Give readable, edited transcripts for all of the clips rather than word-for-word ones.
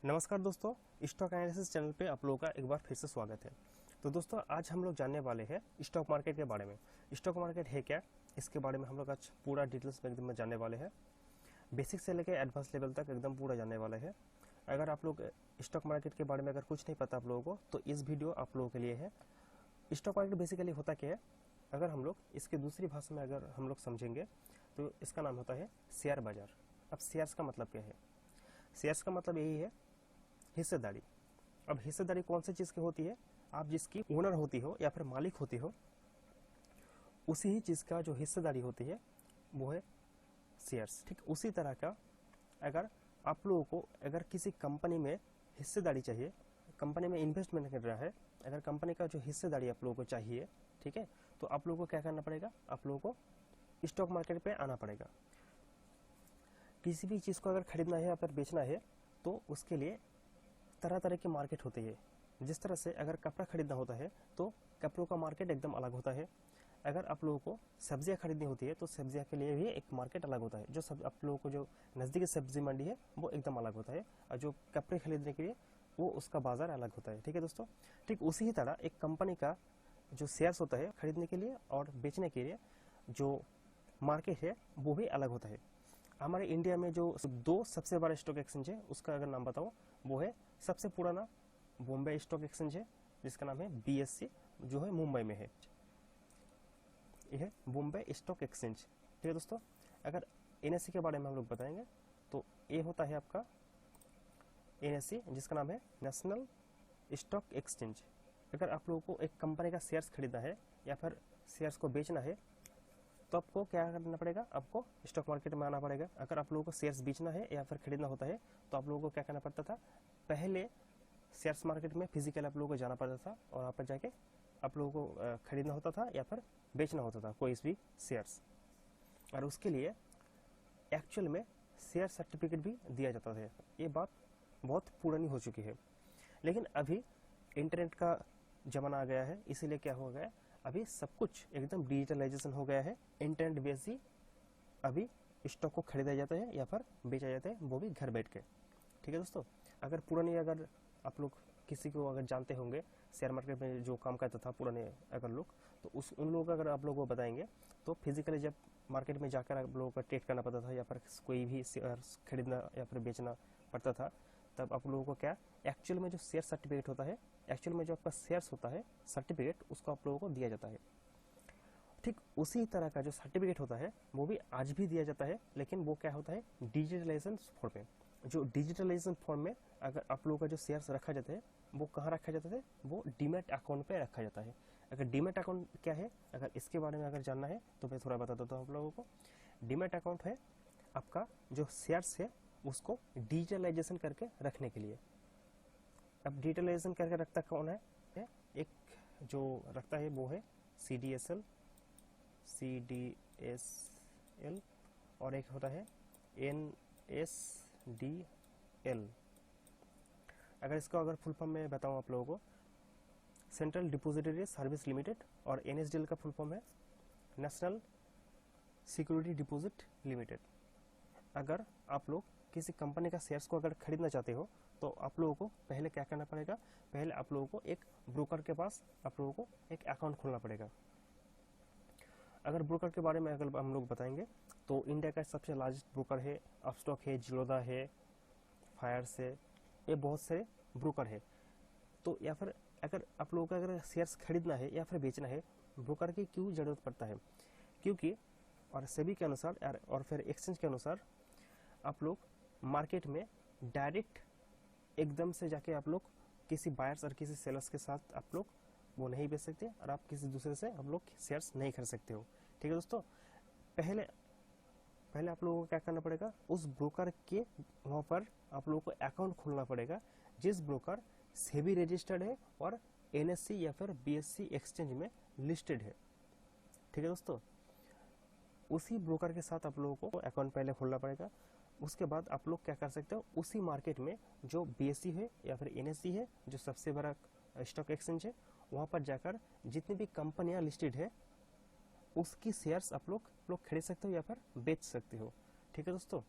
नमस्कार दोस्तों, stock analysis channel पे आप लोगों का एक बार फिर से स्वागत है। तो दोस्तों आज हम लोग जानने वाले हैं स्टॉक मार्केट के बारे में। स्टॉक मार्केट है क्या, इसके बारे में हम लोग आज पूरा डिटेल्स में एकदम जानने वाले हैं। बेसिक से लेकर एडवांस लेवल तक एकदम पूरा जानने वाले हैं। अगर आप लोग स्टॉक मार्केट के बारे में अगर कुछ नहीं पता आप लोगों को, तो इस वीडियो आप लोगों के लिए है। स्टॉक मार्केट बेसिकली होता क्या है, अगर हम लोग इसके दूसरी भाषा में अगर हम लोग समझेंगे तो इसका नाम होता है शेयर बाजार। अब शेयर्स का मतलब क्या है? शेयर्स का मतलब यही है हिस्सेदारी। अब हिस्सेदारी कौन सी चीज़ की होती है? आप जिसकी ओनर होती हो या फिर मालिक होती हो, उसी ही चीज़ का जो हिस्सेदारी होती है वो है शेयर्स। ठीक उसी तरह का अगर आप लोगों को अगर किसी कंपनी में हिस्सेदारी चाहिए, कंपनी में इन्वेस्टमेंट कर रहा है, अगर कंपनी का जो हिस्सेदारी आप लोगों को चाहिए, ठीक है, तो आप लोगों को क्या करना पड़ेगा? आप लोगों को स्टॉक मार्केट पे आना पड़ेगा। किसी भी चीज़ को अगर खरीदना है या फिर बेचना है तो उसके लिए तरह तरह की मार्केट होती है। जिस तरह से अगर कपड़ा खरीदना होता है तो कपड़ों का मार्केट एकदम अलग होता है। अगर आप लोगों को सब्जियां खरीदनी होती है तो सब्जियां के लिए भी एक मार्केट अलग होता है। जो सब आप लोगों को जो नज़दीकी सब्जी मंडी है वो एकदम अलग होता है, और जो कपड़े खरीदने के लिए वो उसका बाजार अलग होता है। ठीक है दोस्तों, ठीक उसी ही तरह एक कंपनी का जो शेयर्स होता है खरीदने के लिए और बेचने के लिए जो मार्केट है वो भी अलग होता है। हमारे इंडिया में जो दो सबसे बड़ा स्टॉक एक्सचेंज है उसका अगर नाम बताओ, वो है सबसे पुराना बॉम्बे स्टॉक एक्सचेंज है जिसका नाम है BSE, जो है मुंबई में है। यह है बॉम्बे स्टॉक एक्सचेंज। ठीक है दोस्तों, अगर NSE के बारे में हम लोग बताएंगे तो ये होता है आपका NSE, जिसका नाम है नेशनल स्टॉक एक्सचेंज। अगर आप लोगों को एक कंपनी का शेयर्स खरीदना है या फिर शेयर्स को बेचना है तो आपको क्या करना पड़ेगा? आपको स्टॉक मार्केट में आना पड़ेगा। अगर आप लोगों को शेयर्स बेचना है या फिर खरीदना होता है तो आप लोगों को क्या करना पड़ता था? पहले शेयर्स मार्केट में फिजिकल आप लोगों को जाना पड़ता था और वहाँ पर जाके आप लोगों को खरीदना होता था या फिर बेचना होता था कोई भी शेयर्स, और उसके लिए एक्चुअल में शेयर सर्टिफिकेट भी दिया जाता था। ये बात बहुत पुरानी हो चुकी है, लेकिन अभी इंटरनेट का ज़माना आ गया है, इसीलिए क्या हो गया, अभी सब कुछ एकदम डिजिटलाइजेशन हो गया है। इंटरनेट बेस ही अभी स्टॉक को खरीदा जाता है या फिर बेचा जाता है, वो भी घर बैठ के। ठीक है दोस्तों, अगर पुरानी अगर आप लोग किसी को अगर जानते होंगे शेयर मार्केट में जो काम करता था पुराने अगर लोग, तो उन लोगों का अगर आप लोग को बताएंगे तो फिजिकली जब मार्केट में जाकर आप लोगों का ट्रेड करना पड़ता था या फिर कोई भी शेयर खरीदना या फिर बेचना पड़ता था, तब आप लोगों को क्या एक्चुअल में जो शेयर सर्टिफिकेट होता है, एक्चुअल में जो आपका शेयर्स होता है सर्टिफिकेट, उसको आप लोगों को दिया जाता है। ठीक उसी तरह का जो सर्टिफिकेट होता है वो भी आज भी दिया जाता है, लेकिन वो क्या होता है? डिजिटलाइजेशन फॉर्म में। जो डिजिटलाइजेशन फॉर्म में अगर आप लोगों का जो शेयर्स रखा जाता है वो कहाँ रखा जाता है? वो डीमैट अकाउंट पे रखा जाता है। अगर डीमैट अकाउंट क्या है, अगर इसके बारे में अगर जानना है तो मैं थोड़ा बता देता हूँ आप लोगों को। डीमैट अकाउंट है आपका जो शेयर्स है उसको डिजिटलाइजेशन करके रखने के लिए। अब डिजिटलाइजेशन करके रखता कौन है? एक जो रखता है वो है CDSL, और एक होता है NSDL। अगर इसको अगर फुल फॉर्म में बताऊं आप लोगों को, सेंट्रल डिपोजिटरी सर्विस लिमिटेड, और NSDL का फुल फॉर्म है नेशनल सिक्योरिटी डिपॉजिट लिमिटेड। अगर आप लोग किसी कंपनी का शेयर्स को अगर खरीदना चाहते हो तो आप लोगों को पहले क्या करना पड़ेगा? पहले आप लोगों को एक ब्रोकर के पास आप लोगों को एक अकाउंट खोलना पड़ेगा। अगर ब्रोकर के बारे में अगर हम लोग बताएंगे तो इंडिया का सबसे लार्जेस्ट ब्रोकर है अपस्टॉक है, जिरोदा है, फायर्स है, ये बहुत सारे ब्रोकर है। तो या फिर अगर आप लोगों को अगर शेयर्स खरीदना है या फिर बेचना है, ब्रोकर की क्यों ज़रूरत पड़ता है? क्योंकि और सेबी के अनुसार और फिर एक्सचेंज के अनुसार आप लोग मार्केट में डायरेक्ट एकदम से जाके आप लोग किसी बायर्स और किसी सेलर्स के साथ आप लोग वो नहीं बेच सकते, और आप किसी दूसरे से आप लोग शेयर्स नहीं खरीद सकते हो। ठीक है दोस्तों, पहले आप लोगों को क्या करना पड़ेगा? उस ब्रोकर के वहाँ पर आप लोगों को अकाउंट खोलना पड़ेगा जिस ब्रोकर सेबी रजिस्टर्ड है और NSE या फिर BSE एक्सचेंज में लिस्टेड है। ठीक है दोस्तों, उसी ब्रोकर के साथ आप लोगों को अकाउंट पहले खोलना पड़ेगा। उसके बाद आप लोग क्या कर सकते हो? उसी मार्केट में जो BSE है या फिर NSE है, जो सबसे बड़ा स्टॉक एक्सचेंज है, वहाँ पर जाकर जितनी भी कंपनियां लिस्टेड है उसकी शेयर्स आप लोग खरीद सकते हो या फिर बेच सकते हो। ठीक है दोस्तों,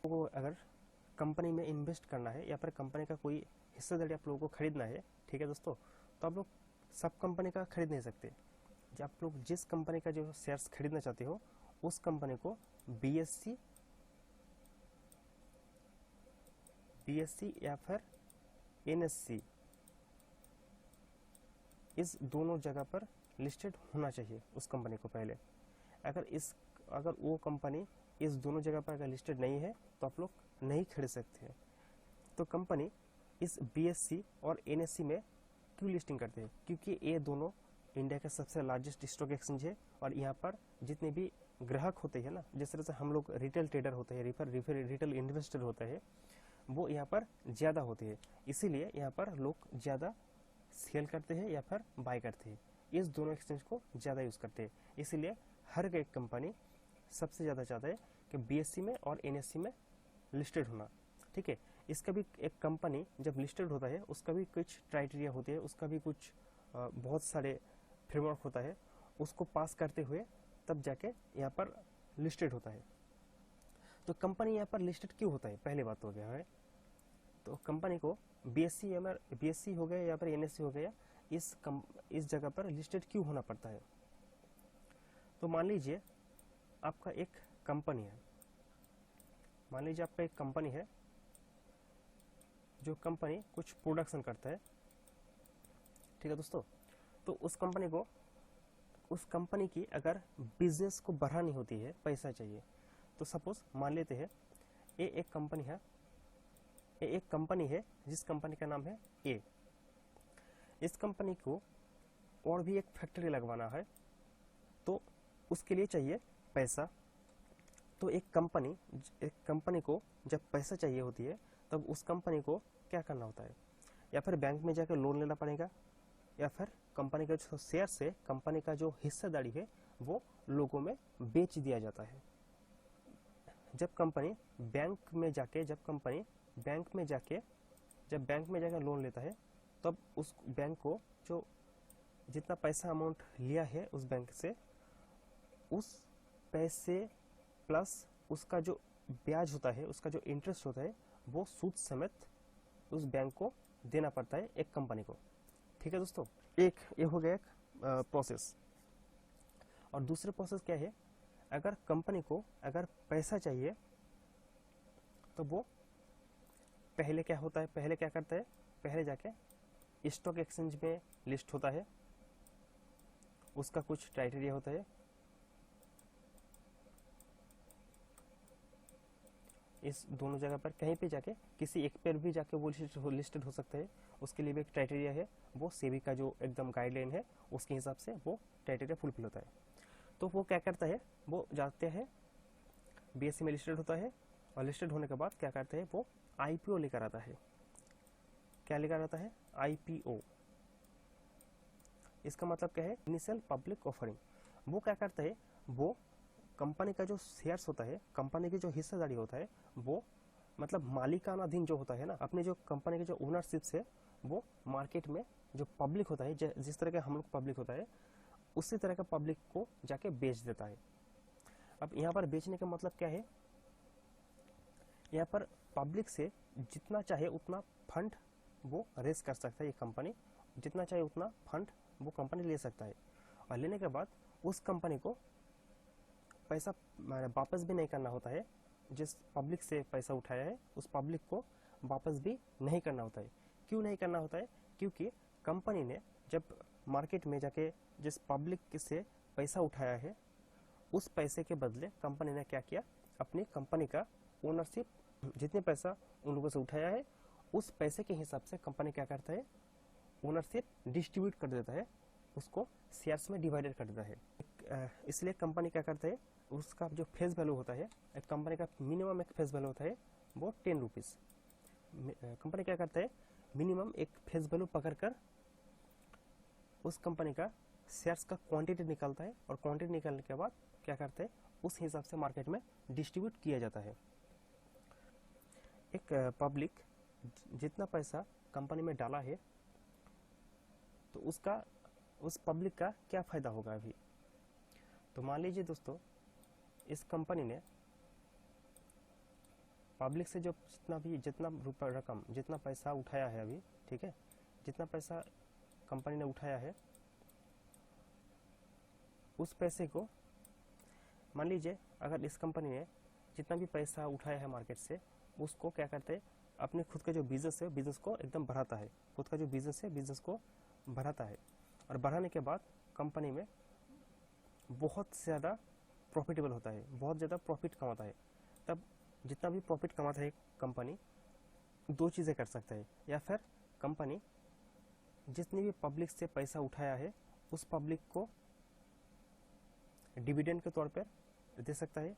तो अगर कंपनी में इन्वेस्ट करना है या फिर कंपनी का कोई हिस्सेदारी आप लोगों को खरीदना है, ठीक है दोस्तों, तो आप लोग सब कंपनी का खरीद नहीं सकते। जब आप लोग जिस कंपनी का जो शेयर्स खरीदना चाहते हो उस कंपनी को बीएससी या फिर एनएससी, इस दोनों जगह पर लिस्टेड होना चाहिए उस कंपनी को पहले। अगर वो कंपनी इस दोनों जगह पर अगर लिस्टेड नहीं है तो आप लोग नहीं खरीद सकते हैं। तो कंपनी इस बीएससी और एनएससी में क्यों लिस्टिंग करते हैं? क्योंकि ये दोनों इंडिया का सबसे लार्जेस्ट स्टॉक एक्सचेंज है और यहाँ पर जितने भी ग्राहक होते हैं ना, जिस तरह से हम लोग रिटेल ट्रेडर होते हैं, रिटेल इन्वेस्टर होता है, वो यहाँ पर ज़्यादा होते हैं। इसीलिए यहाँ पर लोग ज़्यादा सेल करते हैं या फिर बाय करते हैं, इस दोनों एक्सचेंज को ज़्यादा यूज़ करते हैं। इसीलिए हर एक कंपनी सबसे ज़्यादा चाहता है कि बीएससी में और एनएससी में लिस्टेड होना, ठीक है। इसका भी एक कंपनी जब लिस्टेड होता है उसका भी कुछ क्राइटेरिया होती है, उसका भी कुछ बहुत सारे फ्रेमवर्क होता है, उसको पास करते हुए तब जाके यहाँ पर लिस्टेड होता है। तो कंपनी यहाँ पर लिस्टेड क्यों होता है, पहली बात हो गया है। तो कंपनी को बीएससी हो गया या फिर एनएससी हो गया, इस जगह पर लिस्टेड क्यों होना पड़ता है? तो मान लीजिए आपका एक कंपनी है, जो कंपनी कुछ प्रोडक्शन करता है, ठीक है दोस्तों। तो उस कंपनी की अगर बिजनेस को बढ़ानी होती है, पैसा चाहिए, तो सपोज मान लेते हैं ये एक कंपनी है जिस कंपनी का नाम है ए। इस कंपनी को और भी एक फैक्ट्री लगवाना है, तो उसके लिए चाहिए पैसा। तो एक कंपनी को जब पैसा चाहिए होती है तब उस कंपनी को क्या करना होता है? या फिर बैंक में जाकर लोन लेना पड़ेगा, या फिर कंपनी का जो शेयर से कंपनी का जो हिस्सेदारी है वो लोगों में बेच दिया जाता है। जब बैंक में जाकर लोन लेता है तब उस बैंक को जो जितना पैसा अमाउंट लिया है उस बैंक से, उस पैसे प्लस उसका जो ब्याज होता है, उसका जो इंटरेस्ट होता है, वो सूद समेत उस बैंक को देना पड़ता है एक कंपनी को, ठीक है दोस्तों। ये हो गया एक प्रोसेस। और दूसरा प्रोसेस क्या है? अगर कंपनी को अगर पैसा चाहिए तो वो पहले क्या करता है? पहले जाके स्टॉक एक्सचेंज में लिस्ट होता है, उसका कुछ क्राइटेरिया होता है। इस दोनों जगह पर कहीं पे जाके किसी एक पर भी जाके वो लिस्टेड हो सकता है, उसके लिए भी एक क्राइटेरिया है, वो सेबी का जो एकदम गाइडलाइन है उसके हिसाब से वो क्राइटेरिया फुलफिल होता है। तो वो क्या करता है? वो जाते हैं बीएससी में लिस्टेड होता है और लिस्टेड होने के बाद क्या करता है? वो आईपीओ लेकर आता है। क्या लेकर आता है? आईपीओ। इसका मतलब क्या है? Initial public offering. वो क्या करता है? वो कंपनी का जो शेयर्स होता है, कंपनी की जो हिस्सेदारी होता है, वो मतलब मालिकानाधीन जो होता है ना, अपने जो कंपनी के जो ओनरशिप से वो मार्केट में जो पब्लिक होता है, जिस तरह का हम लोग पब्लिक होता है, उसी तरह का पब्लिक को जाके बेच देता है। अब यहाँ पर बेचने का मतलब क्या है? यहाँ पर पब्लिक से जितना चाहे उतना फंड वो रेस कर सकता है ये कंपनी, जितना चाहे उतना फंड वो कंपनी ले सकता है। और लेने के बाद उस कंपनी को पैसा वापस भी नहीं करना होता है। जिस पब्लिक से पैसा उठाया है उस पब्लिक को वापस भी नहीं करना होता है। क्यों नहीं करना होता है? क्योंकि कंपनी ने जब मार्केट में जाके जिस पब्लिक से पैसा उठाया है उस पैसे के बदले कंपनी ने क्या किया? अपनी कंपनी का ओनरशिप, जितने पैसा उन लोगों से उठाया है उस पैसे के हिसाब से कंपनी क्या करता है? ओनरशिप डिस्ट्रीब्यूट कर देता है, उसको शेयर्स में डिवाइडेड कर देता है। इसलिए कंपनी क्या करता है? उसका जो फेस वैल्यू होता है, एक कंपनी का मिनिमम एक फेस वैल्यू होता है वो 10 रुपीज़। कंपनी क्या करता है? मिनिमम एक फेस वैल्यू पकड़ कर उस कंपनी का शेयर्स का क्वांटिटी निकालता है और क्वांटिटी निकालने के बाद क्या करते हैं? उस हिसाब से मार्केट में डिस्ट्रीब्यूट किया जाता है। एक पब्लिक जितना पैसा कंपनी में डाला है तो उस पब्लिक का क्या फ़ायदा होगा अभी? तो मान लीजिए दोस्तों, इस कंपनी ने पब्लिक से जो जितना रुपया रकम जितना पैसा उठाया है अभी, ठीक है, जितना पैसा कंपनी ने उठाया है उस पैसे को, मान लीजिए अगर इस कंपनी ने जितना भी पैसा उठाया है मार्केट से, उसको क्या करते हैं, अपने खुद का जो बिजनेस है बिजनेस को एकदम बढ़ाता है, खुद का जो बिजनेस है बिजनेस को बढ़ाता है, और बढ़ाने के बाद कंपनी में बहुत ज़्यादा प्रॉफिटेबल होता है, बहुत ज़्यादा प्रॉफिट कमाता है। तब जितना भी प्रॉफिट कमाता है कंपनी, दो चीज़ें कर सकता है, या फिर कंपनी जितनी भी पब्लिक से पैसा उठाया है उस पब्लिक को डिविडेंड के तौर पर दे सकता है,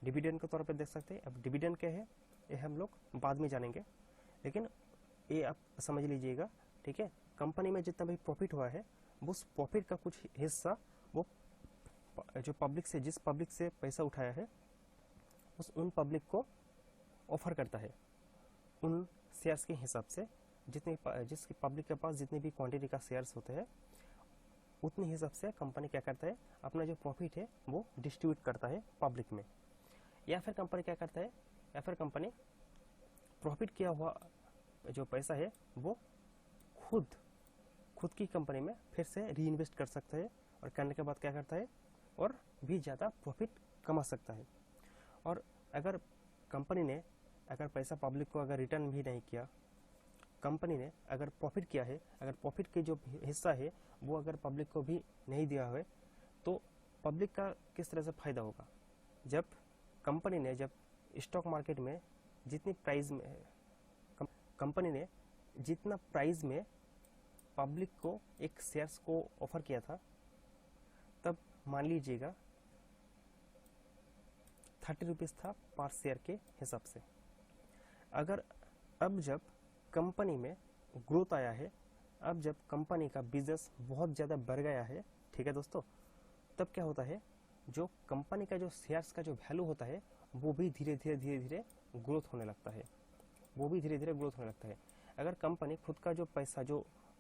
डिविडेंड के तौर पर दे सकते हैं। अब डिविडेंड क्या है ये हम लोग बाद में जानेंगे, लेकिन ये आप समझ लीजिएगा, ठीक है। कंपनी में जितना भी प्रॉफिट हुआ है उस प्रॉफिट का कुछ हिस्सा वो जो पब्लिक से, जिस पब्लिक से पैसा उठाया है उन पब्लिक को ऑफर करता है, उन शेयर्स के हिसाब से, जिसकी पब्लिक के पास जितनी भी क्वांटिटी का शेयर्स होते हैं उतने हिसाब से कंपनी क्या करता है, अपना जो प्रॉफिट है वो डिस्ट्रीब्यूट करता है पब्लिक में। या फिर कंपनी क्या करता है, या फिर कंपनी प्रॉफिट किया हुआ जो पैसा है वो खुद की कंपनी में फिर से री इन्वेस्ट कर सकता है, और करने के बाद क्या करता है और भी ज़्यादा प्रॉफिट कमा सकता है। और अगर कंपनी ने अगर पैसा पब्लिक को अगर रिटर्न भी नहीं किया, कंपनी ने अगर प्रॉफिट किया है, अगर प्रॉफिट के जो हिस्सा है वो अगर पब्लिक को भी नहीं दिया है, तो पब्लिक का किस तरह से फ़ायदा होगा। जब कंपनी ने जब स्टॉक मार्केट में जितनी प्राइस में कंपनी ने जितना प्राइस में पब्लिक को एक शेयर्स को ऑफर किया था, तब मान लीजिएगा 30 रुपीज़ था पर शेयर के हिसाब से। अगर अब जब कंपनी में ग्रोथ आया है, अब जब कंपनी का बिजनेस बहुत ज़्यादा बढ़ गया है, ठीक है दोस्तों, तब क्या होता है, जो कंपनी का जो शेयर्स का जो वैल्यू होता है वो भी धीरे धीरे ग्रोथ होने लगता है, वो भी धीरे धीरे ग्रोथ होने लगता है। अगर कंपनी खुद का जो पैसा, जो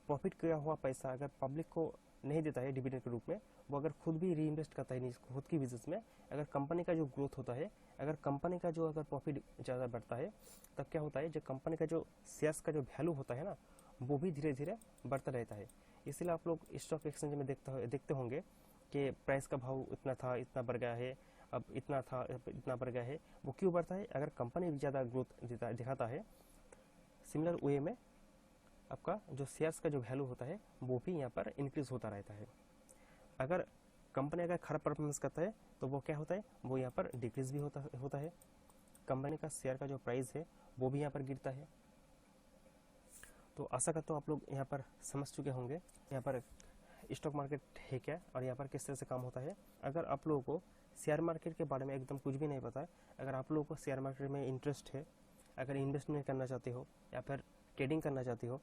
प्रॉफिट किया हुआ पैसा अगर पब्लिक को नहीं देता है डिविडेंड के रूप में, वो अगर खुद भी री इन्वेस्ट करता है खुद की बिजनेस में, अगर कंपनी का जो ग्रोथ होता है, अगर कंपनी का जो अगर प्रॉफिट ज़्यादा बढ़ता है, तब क्या होता है, जो कंपनी का जो शेयर्स का जो वैल्यू होता है ना, वो भी धीरे धीरे बढ़ता रहता है। इसलिए आप लोग स्टॉक एक्सचेंज में देखते होंगे कि प्राइस का भाव इतना था, इतना बढ़ गया है, अब इतना था, अब इतना बढ़ गया है। वो क्यों बढ़ता है, अगर कंपनी भी ज़्यादा ग्रोथ दिखाता है। सिमिलर वे में आपका जो शेयर्स का जो वैल्यू होता है वो भी यहाँ पर इंक्रीज होता रहता है। अगर कंपनी अगर खराब परफॉर्मेंस करता है तो वो क्या होता है, वो यहाँ पर डिक्रीज भी होता है, कंपनी का शेयर का जो प्राइस है वो भी यहाँ पर गिरता है। तो आशा करता हूँ आप लोग यहाँ पर समझ चुके होंगे यहाँ पर स्टॉक मार्केट है क्या और यहाँ पर किस तरह से काम होता है। अगर आप लोगों को शेयर मार्केट के बारे में एकदम कुछ भी नहीं पता है, अगर आप लोगों को शेयर मार्केट में इंटरेस्ट है, अगर इन्वेस्टमेंट करना चाहते हो या फिर ट्रेडिंग करना चाहते हो,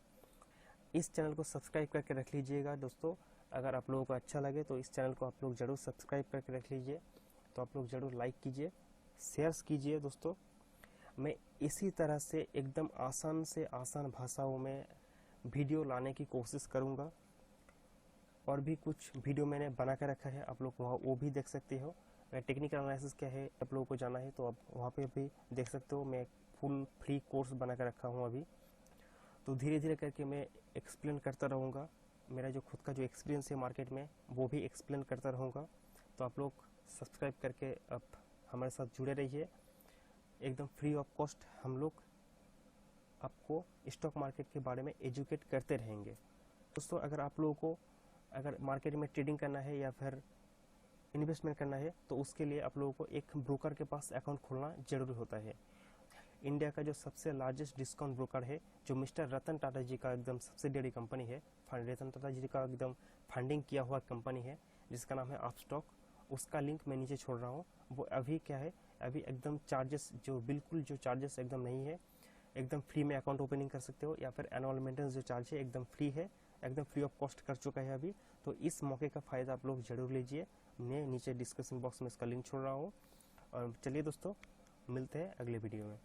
इस चैनल को सब्सक्राइब करके रख लीजिएगा दोस्तों। अगर आप लोगों को अच्छा लगे तो इस चैनल को आप लोग ज़रूर सब्सक्राइब करके रख लीजिए। तो आप लोग ज़रूर लाइक कीजिए, शेयर्स कीजिए दोस्तों। मैं इसी तरह से एकदम आसान से आसान भाषाओं में वीडियो लाने की कोशिश करूँगा, और भी कुछ वीडियो मैंने बना कर रखा है, आप लोग वहाँ वो भी देख सकते हो। मैं टेक्निकल एनालिसिस क्या है आप लोगों को जाना है तो आप वहाँ पे भी देख सकते हो। मैं फुल फ्री कोर्स बना कर रखा हूँ अभी। तो धीरे धीरे करके मैं एक्सप्लेन करता रहूँगा, मेरा जो खुद का जो एक्सपीरियंस है मार्केट में वो भी एक्सप्लेन करता रहूँगा। तो आप लोग सब्सक्राइब करके अब हमारे साथ जुड़े रहिए। एकदम फ्री ऑफ कॉस्ट हम लोग आपको स्टॉक मार्केट के बारे में एजुकेट करते रहेंगे दोस्तों। अगर आप लोगों को अगर मार्केट में ट्रेडिंग करना है या फिर इन्वेस्टमेंट करना है तो उसके लिए आप लोगों को एक ब्रोकर के पास अकाउंट खोलना ज़रूरी होता है। इंडिया का जो सबसे लार्जेस्ट डिस्काउंट ब्रोकर है, जो मिस्टर रतन टाटा जी का एकदम सब्सिडियरी कंपनी है, रतन टाटा जी का एकदम फंडिंग किया हुआ कंपनी है जिसका नाम है अपस्टॉक, उसका लिंक मैं नीचे छोड़ रहा हूँ। वो अभी क्या है, अभी एकदम चार्जेस जो बिल्कुल जो चार्जेस एकदम नहीं है, एकदम फ्री में अकाउंट ओपनिंग कर सकते हो, या फिर एनुअल मेंटेनेंस जो चार्ज है एकदम फ्री है, एकदम फ्री ऑफ कॉस्ट कर चुका है अभी। तो इस मौके का फ़ायदा आप लोग ज़रूर लीजिए। मैं नीचे डिस्क्रिप्शन बॉक्स में इसका लिंक छोड़ रहा हूँ। और चलिए दोस्तों, मिलते हैं अगले वीडियो में।